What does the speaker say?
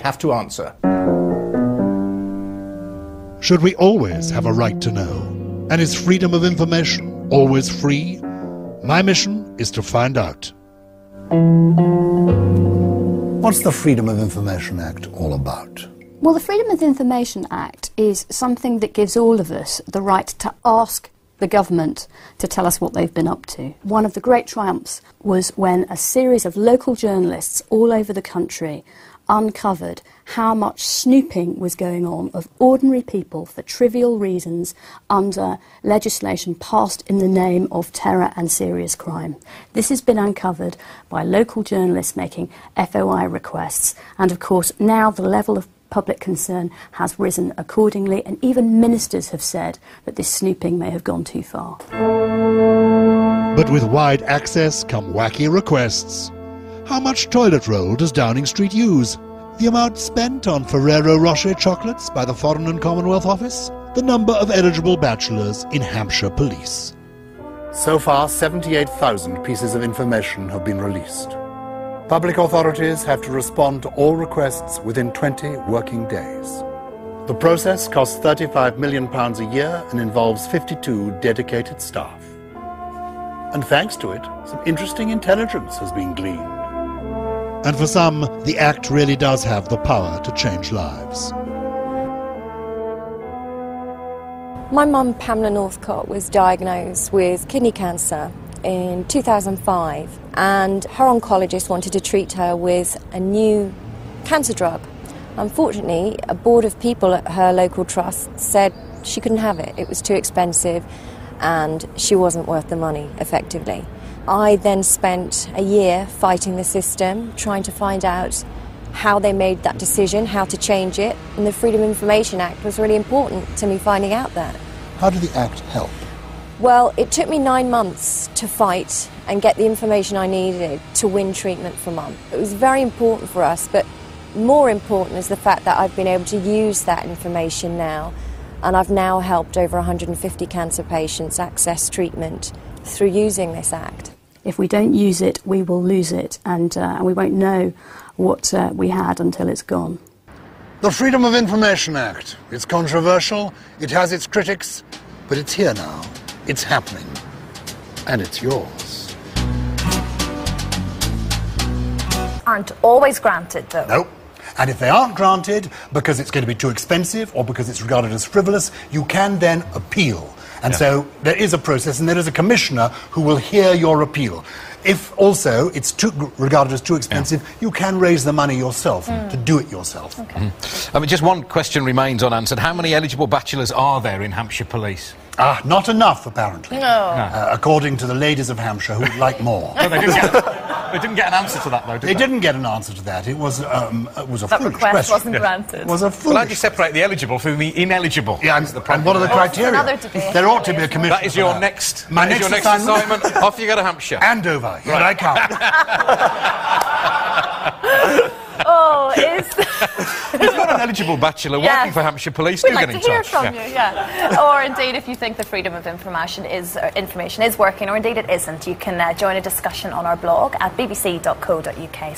have to answer. Should we always have a right to know? And is freedom of information always free? My mission is to find out. What's the Freedom of Information Act all about? Well, the Freedom of Information Act is something that gives all of us the right to ask the government to tell us what they've been up to. One of the great triumphs was when a series of local journalists all over the country uncovered how much snooping was going on of ordinary people for trivial reasons under legislation passed in the name of terror and serious crime. This has been uncovered by local journalists making FOI requests, and of course now the level of public concern has risen accordingly, and even ministers have said that this snooping may have gone too far. But with wide access come wacky requests. How much toilet roll does Downing Street use? The amount spent on Ferrero Rocher chocolates by the Foreign and Commonwealth Office? The number of eligible bachelors in Hampshire Police. So far, 78,000 pieces of information have been released. Public authorities have to respond to all requests within 20 working days. The process costs £35 million a year and involves 52 dedicated staff. And thanks to it, some interesting intelligence has been gleaned. And for some, the Act really does have the power to change lives. My mum, Pamela Northcott, was diagnosed with kidney cancer in 2005, and her oncologist wanted to treat her with a new cancer drug. Unfortunately, a board of people at her local trust said she couldn't have it. It was too expensive and she wasn't worth the money, effectively. I then spent a year fighting the system, trying to find out how they made that decision, how to change it, and the Freedom of Information Act was really important to me finding out that. How did the Act help? Well, it took me 9 months to fight and get the information I needed to win treatment for Mum. It was very important for us, but more important is the fact that I've been able to use that information now, and I've now helped over 150 cancer patients access treatment through using this Act. If we don't use it, we will lose it, and we won't know what we had until it's gone. The Freedom of Information Act. It's controversial, it has its critics, but it's here now. It's happening. And it's yours. Aren't always granted, though. No. And if they aren't granted because it's going to be too expensive or because it's regarded as frivolous, you can then appeal. And so there is a process, and there is a commissioner who will hear your appeal. If also it's regarded as too expensive, you can raise the money yourself to do it yourself. Okay. I mean, just one question remains unanswered. How many eligible bachelors are there in Hampshire Police? Not enough, apparently. No. According to the ladies of Hampshire, who would like more. No, they didn't get an answer to that, though, did they? They didn't get an answer to that. It was a foolish That request question. wasn't granted. It was a foolish Well, how do you separate the eligible from the ineligible? Yeah, and what are the criteria? another debate. There ought to be a commission. That is your next. My that is next your next assignment. Off you go to Hampshire. Andover. Here I come. If You've got an eligible bachelor working for Hampshire Police. we'd Do like get to in hear touch. from you, or indeed, if you think the Freedom of Information is working, or indeed it isn't, you can join a discussion on our blog at bbc.co.uk/